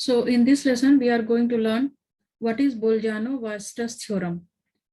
So in this lesson, we are going to learn what is Bolzano-Weierstrass theorem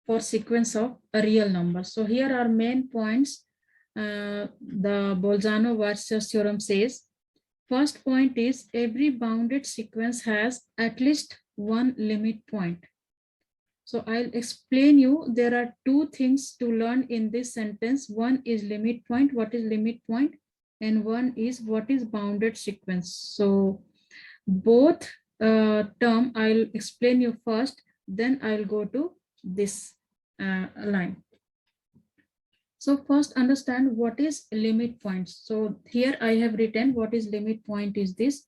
for sequence of a real number. So here are main points. The Bolzano-Weierstrass theorem says, first point is every bounded sequence has at least one limit point. So I'll explain you, there are two things to learn in this sentence. One is limit point, what is limit point, and one is what is bounded sequence. So both term I'll explain you first, then I'll go to this line. So first understand what is limit points. So here I have written what is limit point is this.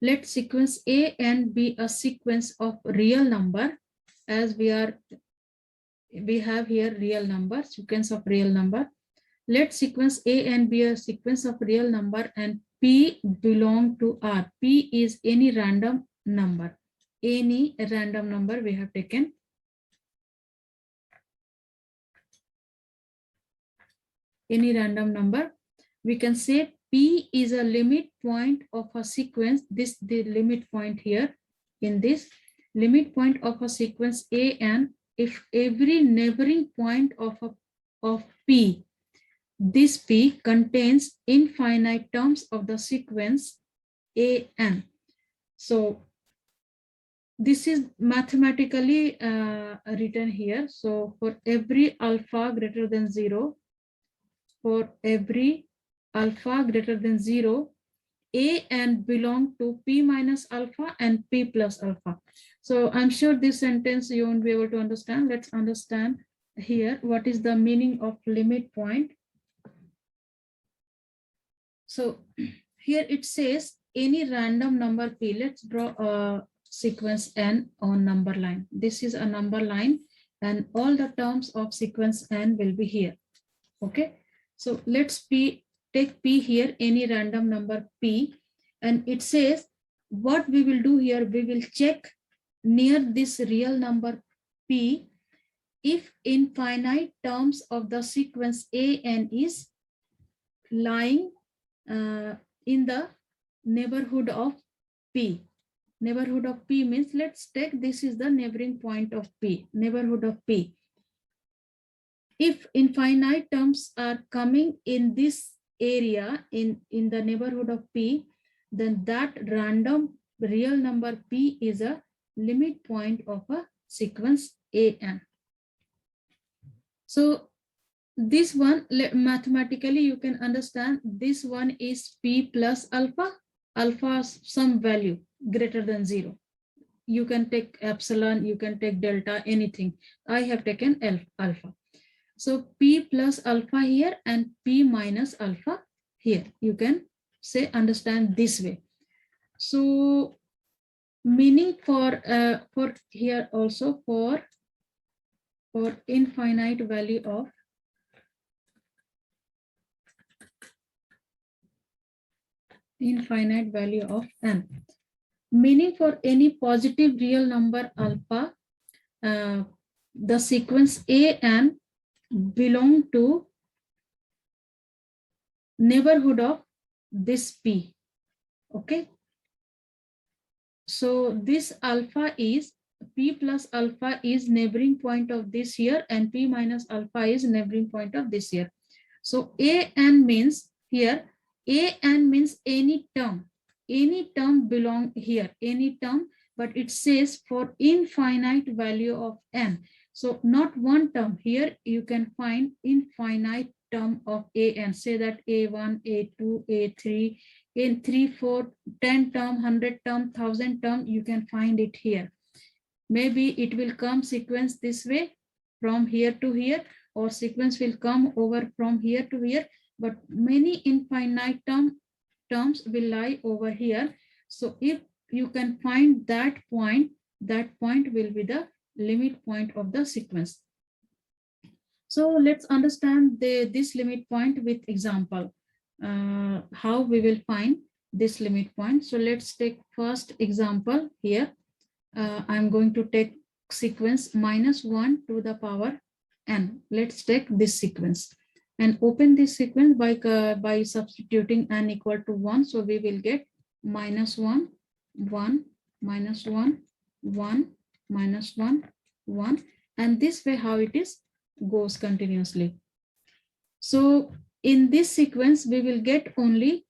Let sequence A and be a sequence of real number, as we have here real number, sequence of real number. Let sequence A and be a sequence of real number and P belong to R. P is any random number. Any random number we have taken. Any random number. We can say P is a limit point of a sequence. This the limit point here in this limit point of a sequence A, and if every neighboring point of P, this P contains infinite terms of the sequence AN. So this is mathematically written here. So for every alpha greater than 0, for every alpha greater than 0, A and belong to P minus alpha and P plus alpha. So I'm sure this sentence you won't be able to understand. Let's understand here what is the meaning of limit point. So here it says any random number P. Let's draw a sequence N on number line. This is a number line and all the terms of sequence N will be here. Okay. So let's take P here, any random number P, and it says what we will do here, we will check near this real number P if infinite terms of the sequence AN is lying in the neighborhood of P. Neighborhood of P means, let's take this is the neighboring point of P, neighborhood of P. If infinite terms are coming in this area, in the neighborhood of P, then that random real number P is a limit point of a sequence AN. So this one, mathematically you can understand, this one is P plus alpha, alpha some value greater than 0. You can take epsilon, you can take delta, anything. I have taken alpha. So P plus alpha here and P minus alpha here. You can say understand this way. So meaning for here also for infinite value of N. Meaning for any positive real number alpha, the sequence AN belong to neighborhood of this P. Okay. So this alpha is P plus alpha is neighboring point of this here, and P minus alpha is neighboring point of this here. So AN means here, AN means any term belong here, any term, but it says for infinite value of N. So not one term, here you can find infinite term of AN, say that A1, A2, A3, in 3, 4, 10 term, 100 term, 1000 term, you can find it here. Maybe it will come sequence this way from here to here, or sequence will come over from here to here, but many infinite terms will lie over here. So if you can find that point will be the limit point of the sequence. So let's understand this limit point with example. How we will find this limit point. So let's take first example here. I'm going to take sequence -1 to the power N. Let's take this sequence and open this sequence by substituting N equal to 1. So we will get -1 1, minus 1, 1, minus 1, 1, and this way how it is goes continuously. So in this sequence, we will get only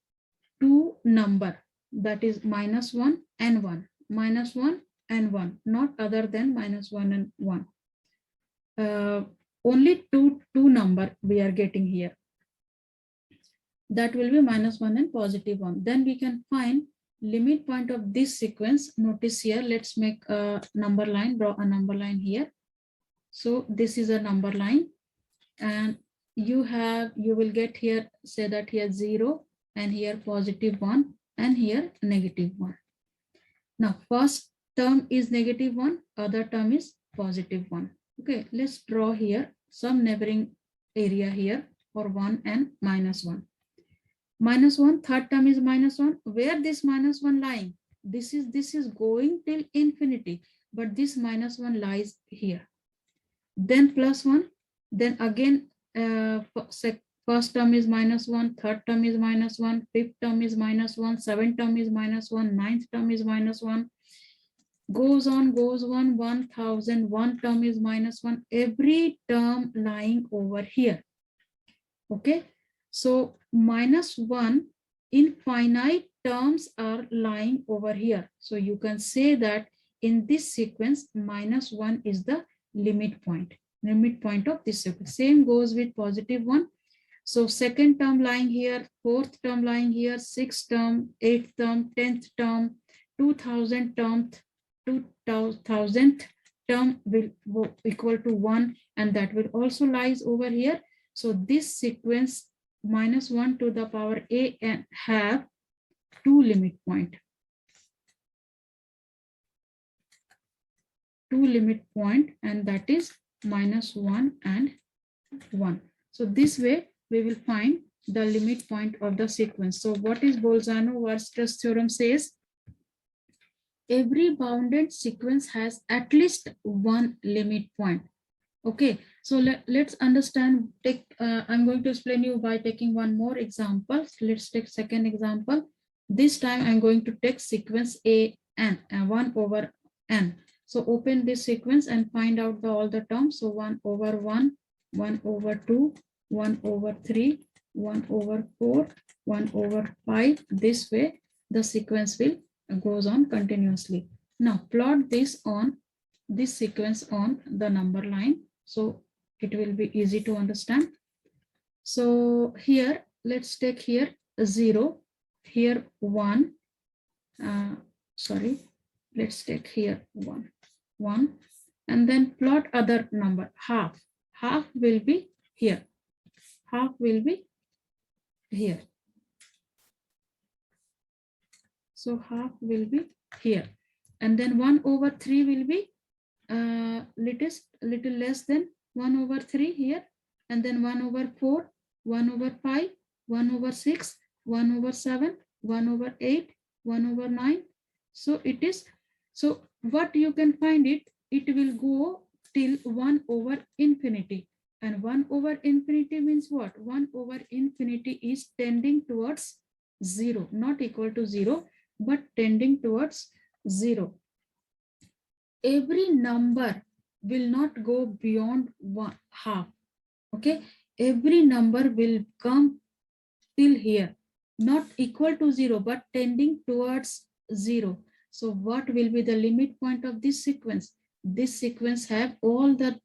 two number, that is minus 1 and 1, minus 1 and 1, not other than minus 1 and 1. Only two number we are getting here. That will be minus 1 and positive 1. Then we can find limit point of this sequence. Notice here, let's make a number line, draw a number line here. So this is a number line, and you will get here, say that here 0, and here positive 1, and here negative 1. Now first term is negative 1, other term is positive 1. Okay, let's draw here some neighboring area here for 1 and minus 1. Minus 1, third term is minus 1. Where this minus 1 lying? This is going till infinity, but this minus 1 lies here. Then plus 1, then again first term is minus 1, third term is minus 1, fifth term is minus 1, seventh term is minus 1, ninth term is minus 1. Goes on, 1000, one term is minus 1. Every term lying over here. Okay, so minus 1 infinite terms are lying over here. So you can say that in this sequence, minus 1 is the limit point of this sequence. Same goes with positive 1. So second term lying here, fourth term lying here, sixth term, eighth term, 10th term, 2000th term will equal to 1, and that will also lies over here. So this sequence minus 1 to the power a and have two limit point. And that is minus 1 and 1. So this way we will find the limit point of the sequence. So what is Bolzano-Weierstrass theorem says? Every bounded sequence has at least one limit point. Okay, so let's understand. I'm going to explain you by taking one more example. So let's take second example. This time I'm going to take sequence a n, 1 over n. So open this sequence and find out all the terms. So 1 over 1, 1 over 2, 1 over 3, 1 over 4, 1 over 5. This way the sequence will goes on continuously. Now plot this sequence on the number line, so it will be easy to understand. So here let's take here 0, here 1, let's take here 1, and then plot other number, half will be here, half will be here. So half will be here, and then 1 over 3 will be little less than 1 over 3 here, and then 1 over 4, 1 over 5, 1 over 6, 1 over 7, 1 over 8, 1 over 9. So it is, so what you can find it will go till 1 over infinity. And 1 over infinity means what? 1 over infinity is tending towards 0, not equal to 0, but tending towards 0. Every number will not go beyond half. Okay, every number will come till here, not equal to 0, but tending towards 0. So what will be the limit point of this sequence? This sequence have all the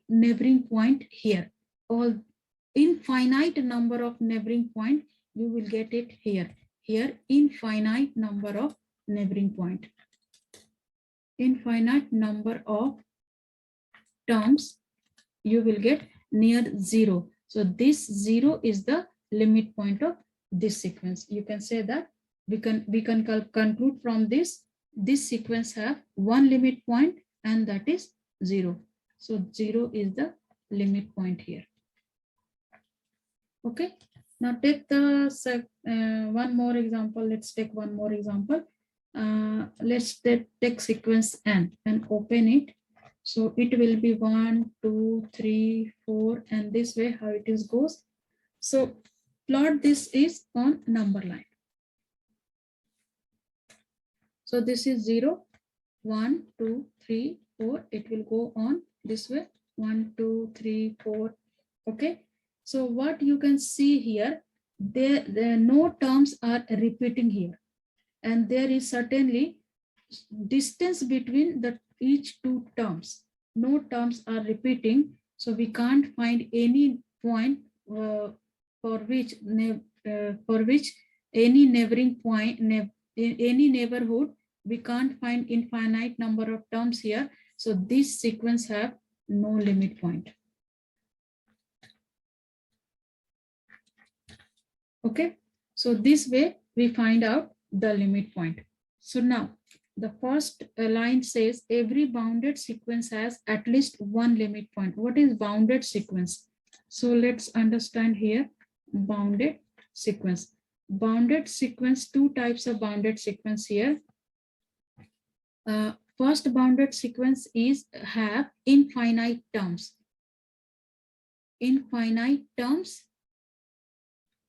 neighboring point here, all infinite number of neighboring point. You will get it here. Here infinite number of neighboring point, infinite number of terms you will get near 0. So this 0 is the limit point of this sequence. You can say that we can conclude from this sequence have one limit point, and that is 0. So 0 is the limit point here. Okay, now take the one more example. Let's take one more example. Let's take sequence n and open it. So it will be 1, 2, 3, 4, and this way how it is goes. So plot this is on number line. So this is 0, 1, 2, 3, 4. It will go on this way. 1, 2, 3, 4. Okay. So what you can see here, there no terms are repeating here. And there is certainly distance between the each two terms. No terms are repeating. So we can't find any point for which any neighboring point, any neighborhood, we can't find infinite number of terms here. So this sequence have no limit point. Okay, so this way we find out the limit point. So now the first line says every bounded sequence has at least one limit point. What is bounded sequence? So let's understand here bounded sequence. Bounded sequence, two types of bounded sequence here. First bounded sequence is have infinite terms. Infinite terms,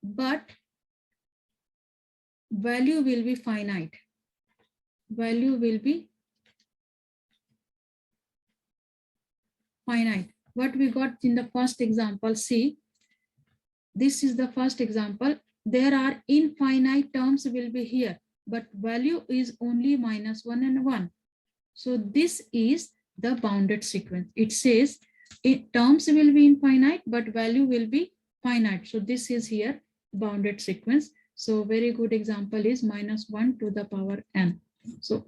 but value will be finite. Value will be finite. What we got in the first example, see, this is the first example. There are infinite terms will be here, but value is only -1 and 1. So this is the bounded sequence. It says terms will be infinite, but value will be finite. So this is here bounded sequence. So very good example is -1 to the power n. So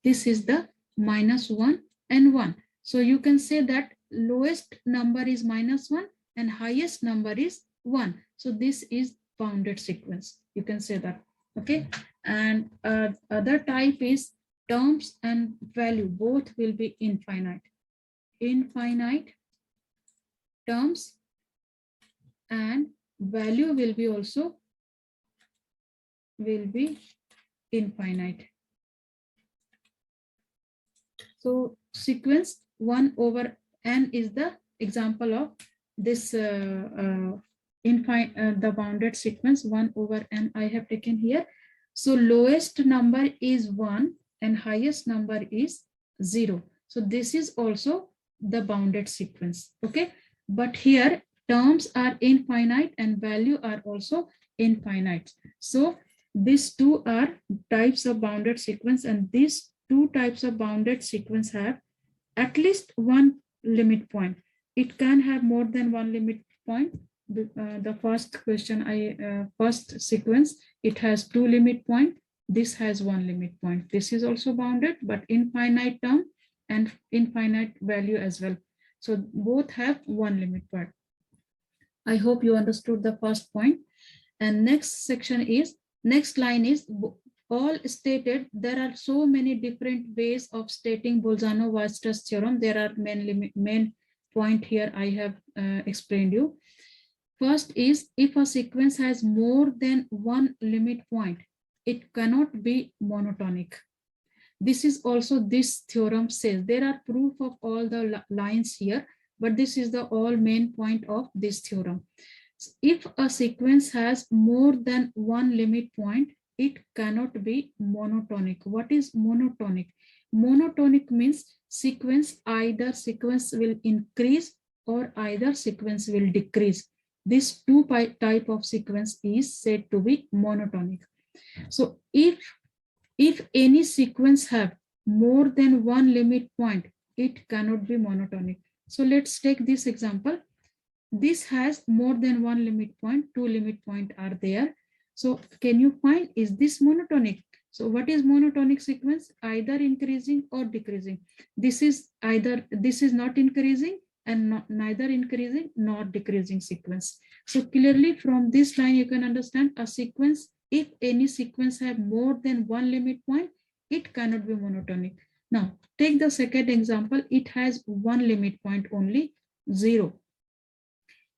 this is the -1 and 1. So you can say that lowest number is -1 and highest number is 1. So this is bounded sequence. You can say that. Okay. And other type is terms and value both will be infinite. Infinite terms and value will be also will be infinite. So sequence 1 over n is the example of this the bounded sequence 1 over n I have taken here. So lowest number is 1 and highest number is 0. So this is also the bounded sequence. Okay, but here terms are infinite and value are also infinite. So these two are types of bounded sequence, and these two types of bounded sequence have at least one limit point. It can have more than one limit point. The first question, first sequence, it has two limit point. This has one limit point. This is also bounded, but infinite term and infinite value as well. So both have one limit point. I hope you understood the first point. And next section is, next line is, all stated, there are so many different ways of stating Bolzano-Weierstrass theorem. There are main point here I have explained you. First is, if a sequence has more than one limit point, it cannot be monotonic. This is also this theorem says. There are proof of all the lines here, but this is the all main point of this theorem. If a sequence has more than one limit point, it cannot be monotonic. What is monotonic? Monotonic means either sequence will increase or either sequence will decrease. This two type of sequence is said to be monotonic. So if any sequence have more than one limit point, it cannot be monotonic. So let's take this example. This has more than one limit point, two limit point are there. So can you find, is this monotonic? So what is monotonic sequence? Either increasing or decreasing. This is not increasing and neither increasing nor decreasing sequence. So clearly from this line, you can understand a sequence, if any sequence have more than one limit point, it cannot be monotonic. Now take the second example. It has one limit point only, 0.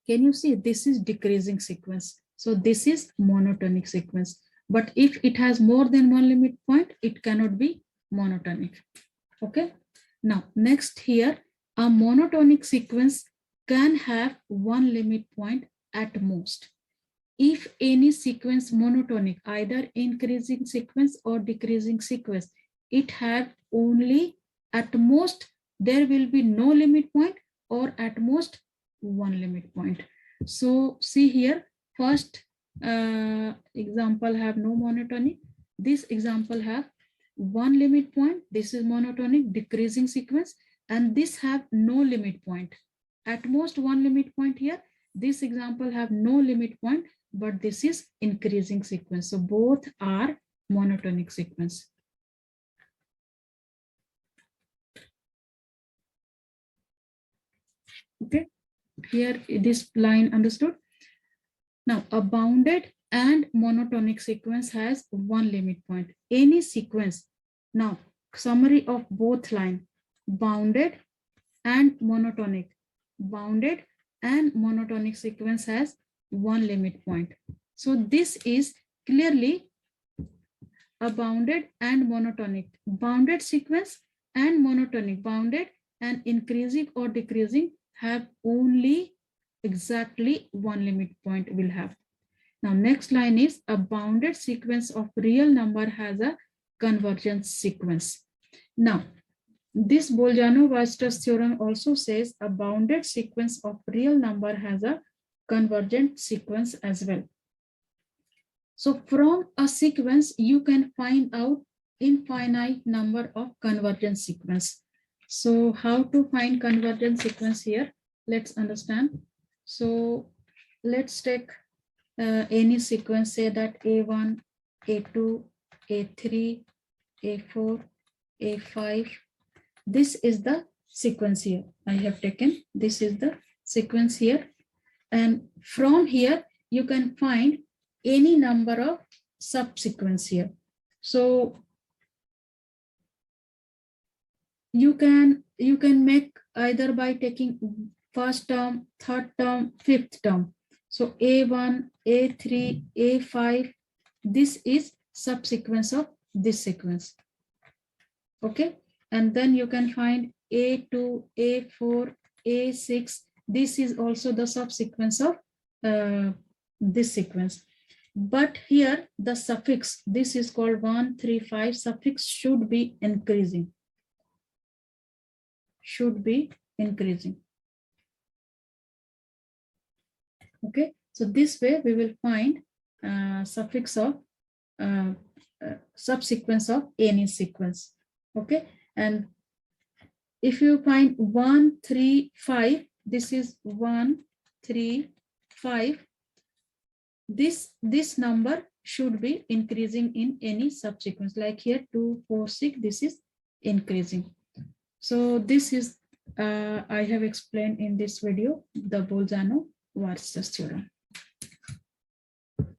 Can you see this is decreasing sequence? So this is monotonic sequence. But if it has more than one limit point, it cannot be monotonic. Okay. Now next here, a monotonic sequence can have one limit point at most. if any sequence monotonic, either increasing sequence or decreasing sequence, it have only at most there will be no limit point or at most one limit point. So see here, first example have no monotonic. This example have one limit point. This is monotonic decreasing sequence, and this have no limit point. At most one limit point here. This example have no limit point, but this is increasing sequence. So both are monotonic sequence. Okay, here this line understood. Now a bounded and monotonic sequence has one limit point. Any sequence. Now summary of both line, bounded and monotonic. Bounded and monotonic sequence has one limit point. So this is clearly a bounded and monotonic. Bounded sequence and monotonic, bounded and increasing or decreasing have only exactly one limit point will have. Now next line is a bounded sequence of real number has a convergence sequence. Now this Bolzano-Weierstrass theorem also says a bounded sequence of real number has a convergent sequence as well. So from a sequence, you can find out infinite number of convergent sequence. So how to find convergent sequence here? Let's understand. So let's take any sequence, say that A1, A2, A3, A4, A5. This is the sequence here. I have taken, this is the sequence here. And from here, you can find any number of subsequence here. So you can make either by taking first term, third term, fifth term. So A1, A3, A5, this is subsequence of this sequence. Okay, and then you can find A2, A4, A6. This is also the subsequence of this sequence. But here the suffix, this is called 1, 3, 5, suffix should be increasing. Should be increasing. Okay, so this way we will find suffix of subsequence of any sequence. Okay, and if you find 1, 3, 5, this is 1, 3, 5. This number should be increasing in any subsequence, like here 2, 4, 6, this is increasing. So this is I have explained in this video the Bolzano-Weierstrass theorem.